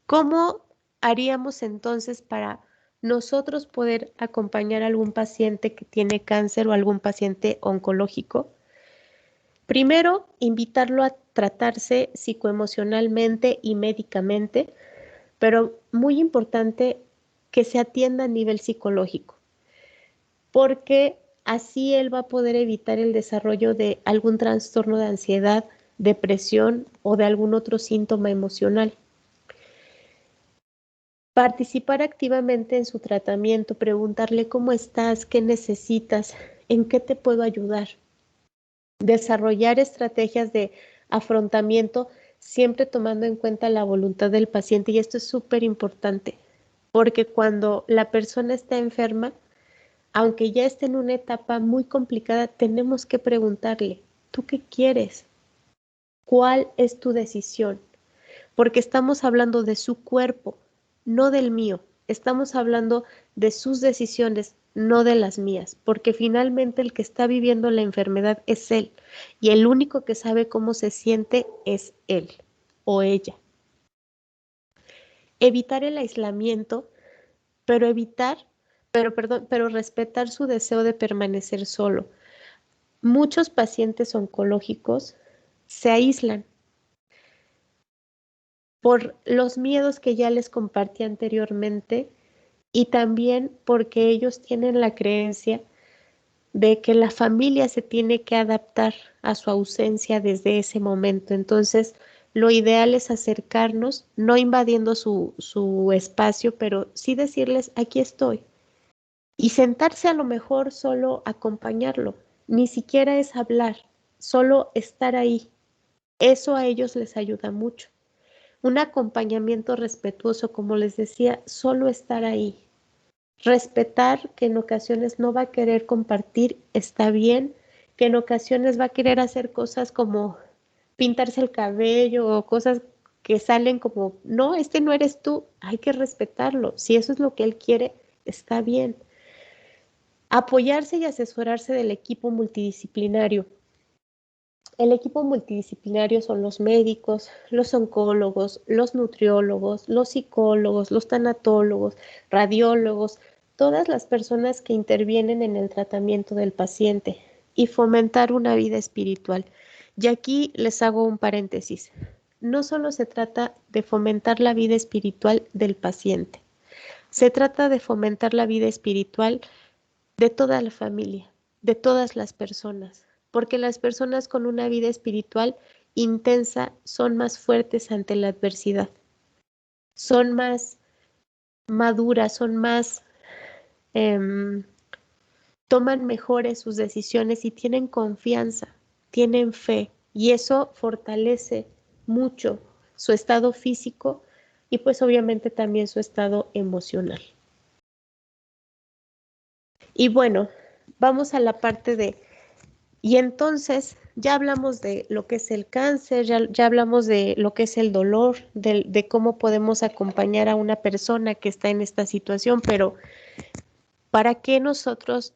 ¿cómo haríamos entonces para nosotros poder acompañar a algún paciente que tiene cáncer o algún paciente oncológico? Primero, invitarlo a tratarse psicoemocionalmente y médicamente, pero muy importante que se atienda a nivel psicológico, porque así él va a poder evitar el desarrollo de algún trastorno de ansiedad, depresión o de algún otro síntoma emocional. Participar activamente en su tratamiento, preguntarle cómo estás, qué necesitas, en qué te puedo ayudar. Desarrollar estrategias de afrontamiento, siempre tomando en cuenta la voluntad del paciente. Y esto es súper importante, porque cuando la persona está enferma, aunque ya esté en una etapa muy complicada, tenemos que preguntarle, ¿tú qué quieres? ¿Cuál es tu decisión? Porque estamos hablando de su cuerpo no del mío. Estamos hablando de sus decisiones, no de las mías, porque finalmente el que está viviendo la enfermedad es él y el único que sabe cómo se siente es él o ella. Evitar el aislamiento, pero respetar su deseo de permanecer solo. Muchos pacientes oncológicos se aíslan por los miedos que ya les compartí anteriormente y también porque ellos tienen la creencia de que la familia se tiene que adaptar a su ausencia desde ese momento. Entonces, lo ideal es acercarnos, no invadiendo su espacio, pero sí decirles, aquí estoy. Y sentarse a lo mejor solo acompañarlo, ni siquiera es hablar, solo estar ahí. Eso a ellos les ayuda mucho. Un acompañamiento respetuoso, como les decía, solo estar ahí. Respetar que en ocasiones no va a querer compartir, está bien, que en ocasiones va a querer hacer cosas como pintarse el cabello o cosas que salen como, no, este no eres tú, hay que respetarlo. Si eso es lo que él quiere, está bien. Apoyarse y asesorarse del equipo multidisciplinario. El equipo multidisciplinario son los médicos, los oncólogos, los nutriólogos, los psicólogos, los tanatólogos, radiólogos, todas las personas que intervienen en el tratamiento del paciente y fomentar una vida espiritual. Y aquí les hago un paréntesis. No solo se trata de fomentar la vida espiritual del paciente, se trata de fomentar la vida espiritual de toda la familia, de todas las personas, porque las personas con una vida espiritual intensa son más fuertes ante la adversidad, son más maduras, son más, toman mejores sus decisiones y tienen confianza, tienen fe, y eso fortalece mucho su estado físico y pues obviamente también su estado emocional. Y bueno, vamos a la parte de, y entonces ya hablamos de lo que es el cáncer, ya hablamos de lo que es el dolor, de cómo podemos acompañar a una persona que está en esta situación, pero ¿para qué nosotros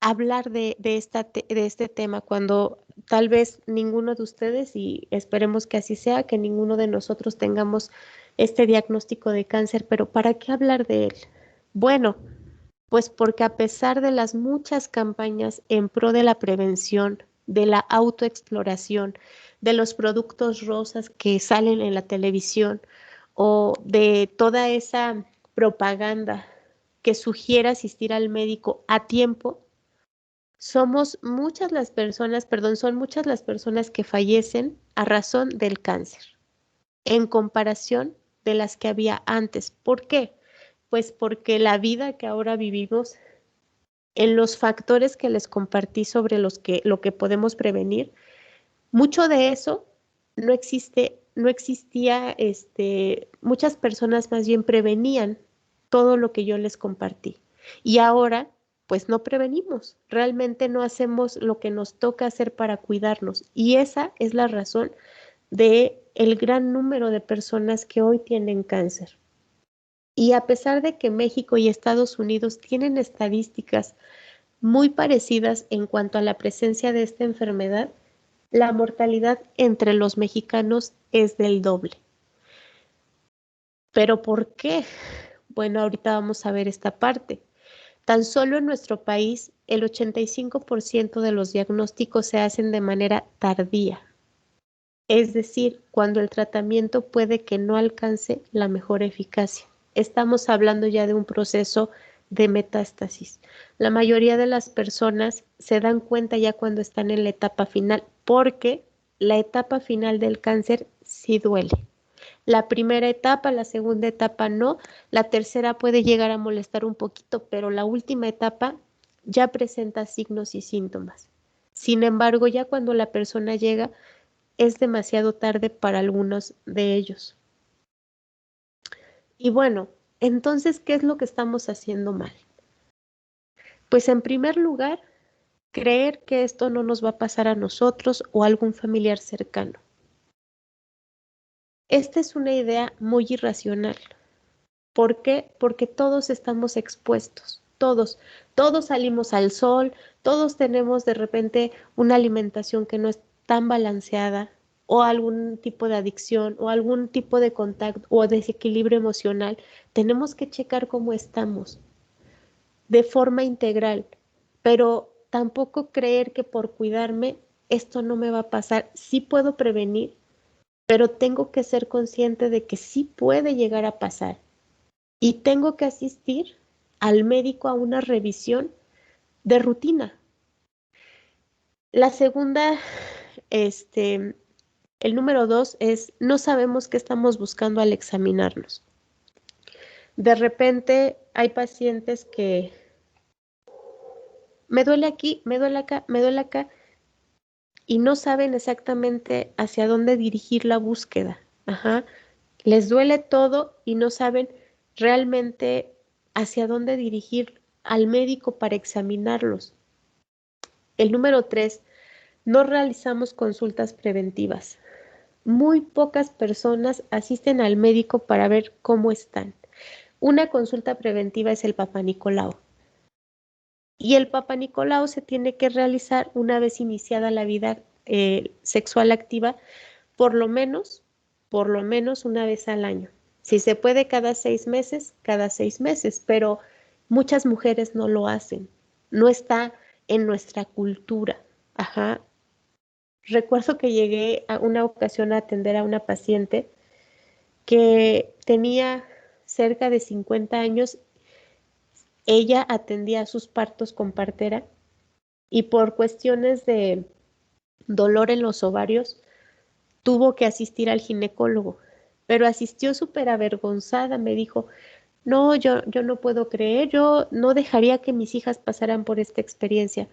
hablar de este tema cuando tal vez ninguno de ustedes, y esperemos que así sea, que ninguno de nosotros tengamos este diagnóstico de cáncer, pero ¿para qué hablar de él? Bueno, pues porque a pesar de las muchas campañas en pro de la prevención, de la autoexploración, de los productos rosas que salen en la televisión o de toda esa propaganda que sugiere asistir al médico a tiempo, son muchas las personas que fallecen a razón del cáncer, en comparación de las que había antes. ¿Por qué? Pues porque la vida que ahora vivimos, en los factores que les compartí sobre lo que podemos prevenir, mucho de eso no existía, muchas personas más bien prevenían todo lo que yo les compartí. Y ahora, pues no prevenimos, realmente no hacemos lo que nos toca hacer para cuidarnos. Y esa es la razón de el gran número de personas que hoy tienen cáncer. Y a pesar de que México y Estados Unidos tienen estadísticas muy parecidas en cuanto a la presencia de esta enfermedad, la mortalidad entre los mexicanos es del doble. ¿Pero por qué? Bueno, ahorita vamos a ver esta parte. Tan solo en nuestro país, el 85% de los diagnósticos se hacen de manera tardía. Es decir, cuando el tratamiento puede que no alcance la mejor eficacia. Estamos hablando ya de un proceso de metástasis. La mayoría de las personas se dan cuenta ya cuando están en la etapa final, porque la etapa final del cáncer sí duele. La primera etapa, la segunda etapa no, la tercera puede llegar a molestar un poquito, pero la última etapa ya presenta signos y síntomas. Sin embargo, ya cuando la persona llega, es demasiado tarde para algunos de ellos. Y bueno, entonces, ¿qué es lo que estamos haciendo mal? Pues en primer lugar, creer que esto no nos va a pasar a nosotros o a algún familiar cercano. esta es una idea muy irracional. ¿Por qué? Porque todos estamos expuestos, todos salimos al sol, todos tenemos de repente una alimentación que no es tan balanceada o algún tipo de adicción o algún tipo de contacto o desequilibrio emocional. Tenemos que checar cómo estamos de forma integral, pero tampoco creer que por cuidarme esto no me va a pasar. Sí puedo prevenir, pero tengo que ser consciente de que sí puede llegar a pasar. Y tengo que asistir al médico a una revisión de rutina. La segunda, el número 2 es, no sabemos qué estamos buscando al examinarnos. De repente hay pacientes que me duele aquí, me duele acá, y no saben exactamente hacia dónde dirigir la búsqueda. Ajá. Les duele todo y no saben realmente hacia dónde dirigir al médico para examinarlos. El número 3, no realizamos consultas preventivas. Muy pocas personas asisten al médico para ver cómo están. Una consulta preventiva es el Papá Nicolau. Y el Papá Nicolau se tiene que realizar una vez iniciada la vida sexual activa, por lo menos una vez al año. Si se puede cada 6 meses, pero muchas mujeres no lo hacen. No está en nuestra cultura. Ajá. Recuerdo que llegué a una ocasión a atender a una paciente que tenía cerca de 50 años. Ella atendía sus partos con partera y por cuestiones de dolor en los ovarios tuvo que asistir al ginecólogo, pero asistió súper avergonzada. Me dijo, no, yo no puedo creer, yo no dejaría que mis hijas pasaran por esta experiencia.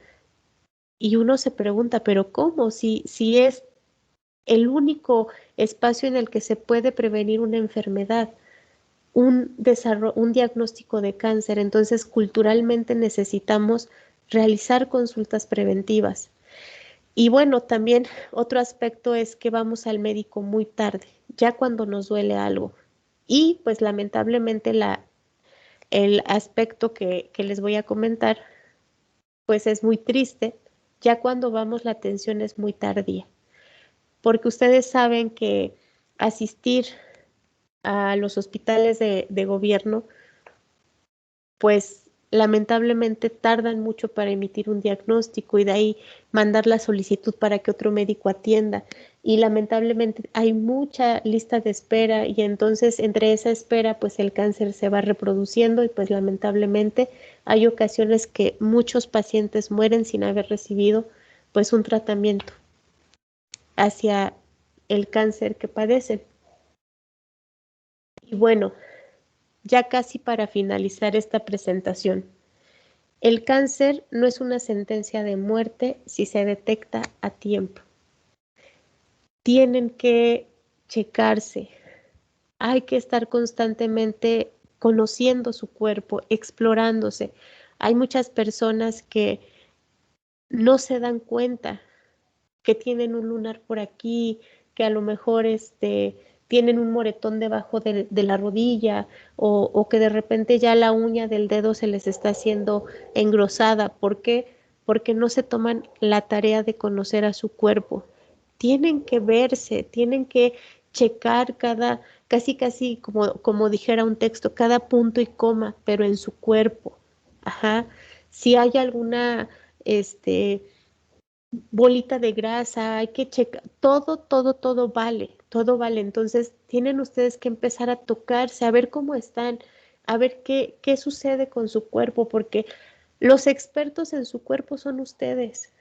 Y uno se pregunta, ¿pero cómo? Si es el único espacio en el que se puede prevenir una enfermedad, un diagnóstico de cáncer. Entonces, culturalmente necesitamos realizar consultas preventivas. Y bueno, también otro aspecto es que vamos al médico muy tarde, ya cuando nos duele algo. Y pues lamentablemente el aspecto que les voy a comentar, pues es muy triste. Ya cuando vamos la atención es muy tardía, porque ustedes saben que asistir a los hospitales de gobierno, pues lamentablemente tardan mucho para emitir un diagnóstico y de ahí mandar la solicitud para que otro médico atienda. Y lamentablemente hay mucha lista de espera y entonces entre esa espera pues el cáncer se va reproduciendo y pues lamentablemente hay ocasiones que muchos pacientes mueren sin haber recibido pues un tratamiento hacia el cáncer que padecen. Y bueno, ya casi para finalizar esta presentación, el cáncer no es una sentencia de muerte si se detecta a tiempo. Tienen que checarse, hay que estar constantemente conociendo su cuerpo, explorándose. Hay muchas personas que no se dan cuenta que tienen un lunar por aquí, que a lo mejor tienen un moretón debajo de la rodilla o que de repente ya la uña del dedo se les está haciendo engrosada. ¿Por qué? Porque no se toman la tarea de conocer a su cuerpo. Tienen que verse, tienen que checar casi como dijera un texto, cada punto y coma, pero en su cuerpo. Ajá. Si hay alguna, bolita de grasa, hay que checar, todo vale. Entonces, tienen ustedes que empezar a tocarse, a ver cómo están, a ver qué sucede con su cuerpo, porque los expertos en su cuerpo son ustedes.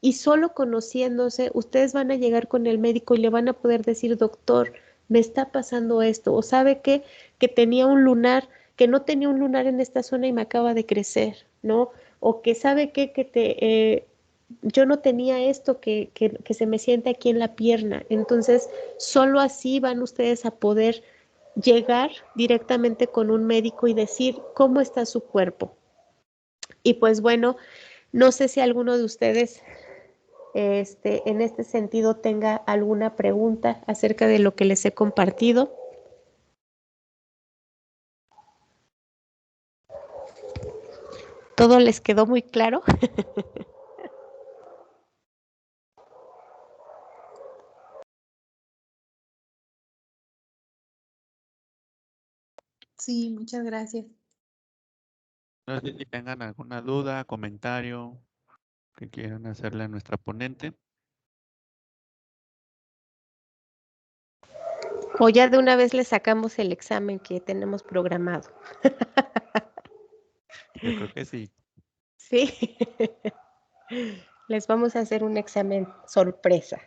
Y solo conociéndose, ustedes van a llegar con el médico y le van a poder decir, doctor, me está pasando esto, o sabe que tenía un lunar, que no tenía un lunar en esta zona y me acaba de crecer, ¿no? O que sabe yo no tenía esto que se me siente aquí en la pierna. Entonces, solo así van ustedes a poder llegar directamente con un médico y decir cómo está su cuerpo. Y pues bueno, no sé si alguno de ustedes en este sentido tenga alguna pregunta acerca de lo que les he compartido. ¿Todo les quedó muy claro? Sí, muchas gracias. No sé si tengan alguna duda, comentario que quieran hacerle a nuestra ponente. O ya de una vez le sacamos el examen que tenemos programado. Yo creo que sí. Sí. Les vamos a hacer un examen sorpresa.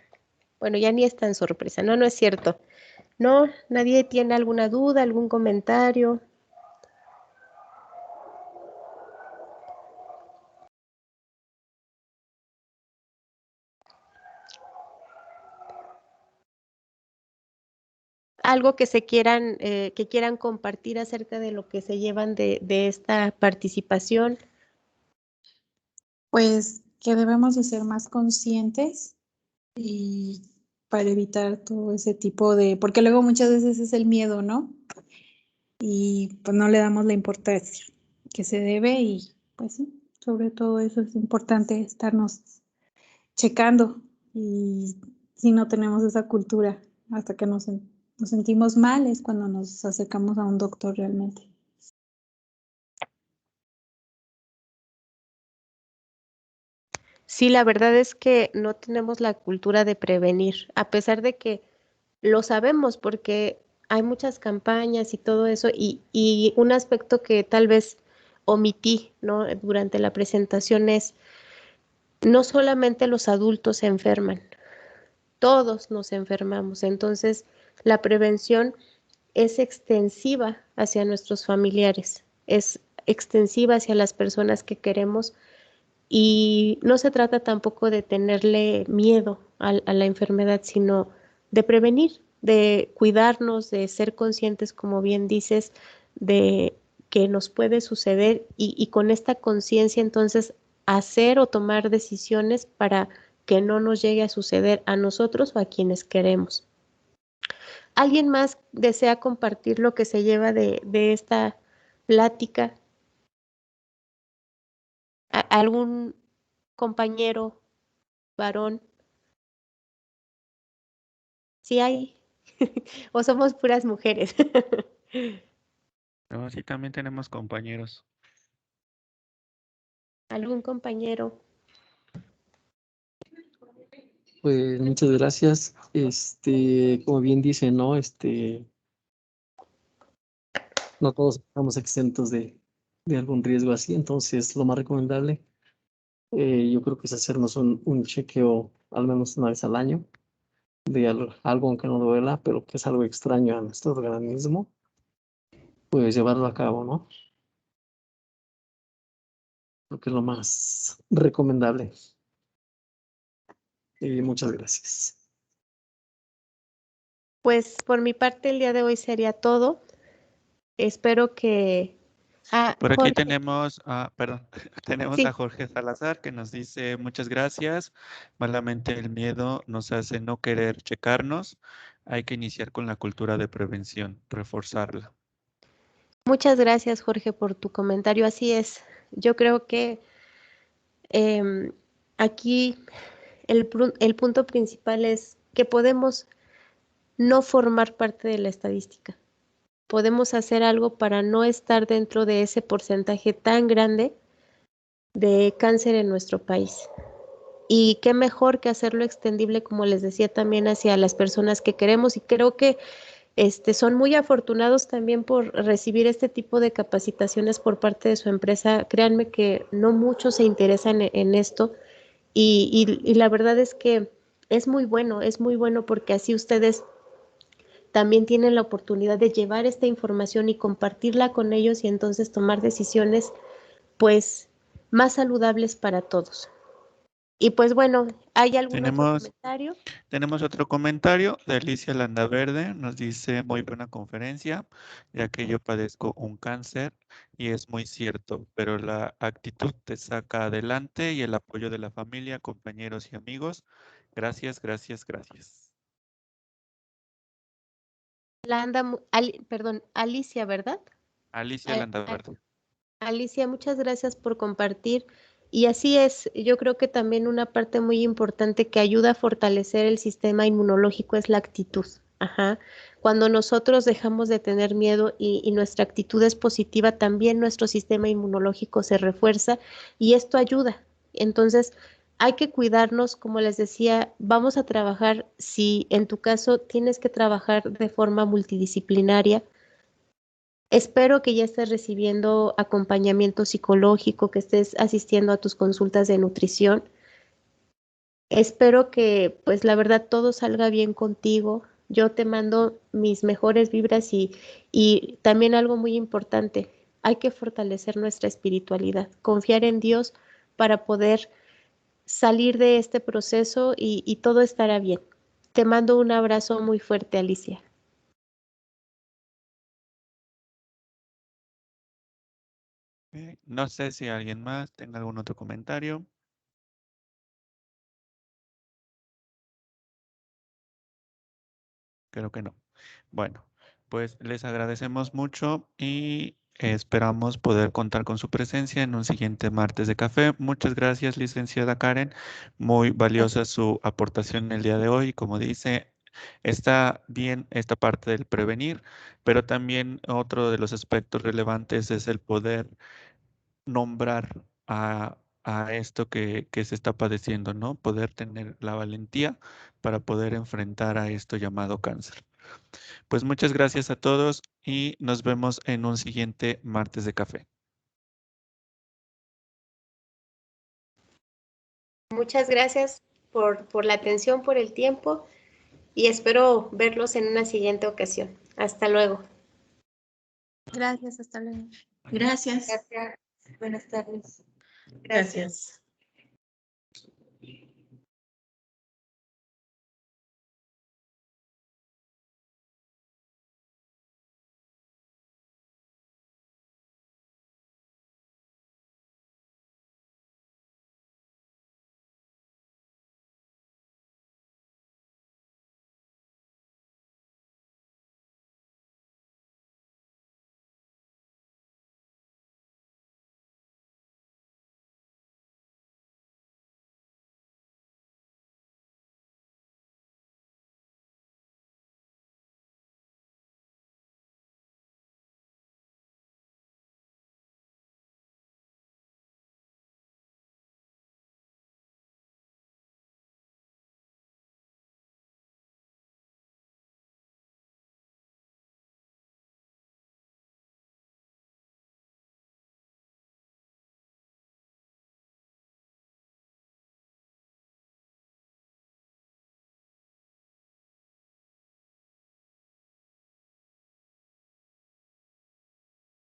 Bueno, ya ni es tan sorpresa. No, no es cierto. No, nadie tiene alguna duda, algún comentario. Algo que quieran compartir acerca de lo que se llevan de esta participación. Pues que debemos de ser más conscientes y para evitar todo ese tipo de, porque luego muchas veces es el miedo, ¿no? Y pues no le damos la importancia que se debe y pues sí, sobre todo eso es importante estarnos checando y si no tenemos esa cultura hasta que nos sentimos mal es cuando nos acercamos a un doctor realmente. Sí, la verdad es que no tenemos la cultura de prevenir, a pesar de que lo sabemos porque hay muchas campañas y todo eso, y un aspecto que tal vez omití, ¿no? Durante la presentación es, no solamente los adultos se enferman, todos nos enfermamos, entonces la prevención es extensiva hacia nuestros familiares, es extensiva hacia las personas que queremos. Y no se trata tampoco de tenerle miedo a la enfermedad, sino de prevenir, de cuidarnos, de ser conscientes, como bien dices, de que nos puede suceder y con esta conciencia entonces hacer o tomar decisiones para que no nos llegue a suceder a nosotros o a quienes queremos. ¿Alguien más desea compartir lo que se lleva de esta plática? ¿Algún compañero varón? Sí hay, o somos puras mujeres. No, sí, también tenemos compañeros. ¿Algún compañero? Pues muchas gracias. Como bien dice, ¿no? No todos estamos exentos de algún riesgo así, entonces lo más recomendable, yo creo que es hacernos un chequeo al menos una vez al año de algo aunque no duela, pero que es algo extraño a nuestro organismo, pues llevarlo a cabo, ¿no? Creo que es lo más recomendable. Muchas gracias. Pues por mi parte el día de hoy sería todo. Espero que... Por aquí Jorge. tenemos, perdón, tenemos Sí. a Jorge Salazar que nos dice muchas gracias. Malamente el miedo nos hace no querer checarnos. Hay que iniciar con la cultura de prevención, reforzarla. Muchas gracias, Jorge, por tu comentario. Así es. Yo creo que aquí el punto principal es que podemos no formar parte de la estadística. Podemos hacer algo para no estar dentro de ese porcentaje tan grande de cáncer en nuestro país. Y qué mejor que hacerlo extendible, como les decía, también hacia las personas que queremos, y creo que son muy afortunados también por recibir este tipo de capacitaciones por parte de su empresa. Créanme que no muchos se interesan en esto y la verdad es que es muy bueno porque así ustedes también tienen la oportunidad de llevar esta información y compartirla con ellos y entonces tomar decisiones pues más saludables para todos. Y pues bueno, ¿hay algún otro comentario? Tenemos otro comentario de Alicia Landaverde. Nos dice, muy buena conferencia, ya que yo padezco un cáncer y es muy cierto, pero la actitud te saca adelante y el apoyo de la familia, compañeros y amigos. Gracias, gracias, gracias. Perdón, Alicia, ¿verdad? Alicia Landaverde. Alicia, muchas gracias por compartir. Y así es, yo creo que también una parte muy importante que ayuda a fortalecer el sistema inmunológico es la actitud. Ajá. Cuando nosotros dejamos de tener miedo y nuestra actitud es positiva, también nuestro sistema inmunológico se refuerza y esto ayuda. Entonces, hay que cuidarnos, como les decía, vamos a trabajar, si en tu caso tienes que trabajar de forma multidisciplinaria. Espero que ya estés recibiendo acompañamiento psicológico, que estés asistiendo a tus consultas de nutrición. Espero que, pues la verdad, todo salga bien contigo. Yo te mando mis mejores vibras y también algo muy importante, hay que fortalecer nuestra espiritualidad, confiar en Dios para poder salir de este proceso y todo estará bien. Te mando un abrazo muy fuerte, Alicia. No sé si alguien más tenga algún otro comentario. Creo que no. Bueno, pues les agradecemos mucho y esperamos poder contar con su presencia en un siguiente martes de café. Muchas gracias, licenciada Karen. Muy valiosa su aportación el día de hoy. Como dice, está bien esta parte del prevenir, pero también otro de los aspectos relevantes es el poder nombrar a esto que se está padeciendo, ¿no? Poder tener la valentía para poder enfrentar a esto llamado cáncer. Pues muchas gracias a todos y nos vemos en un siguiente martes de café. Muchas gracias por la atención, por el tiempo y espero verlos en una siguiente ocasión. Hasta luego. Gracias, hasta luego. Gracias. Gracias. Buenas tardes. Gracias.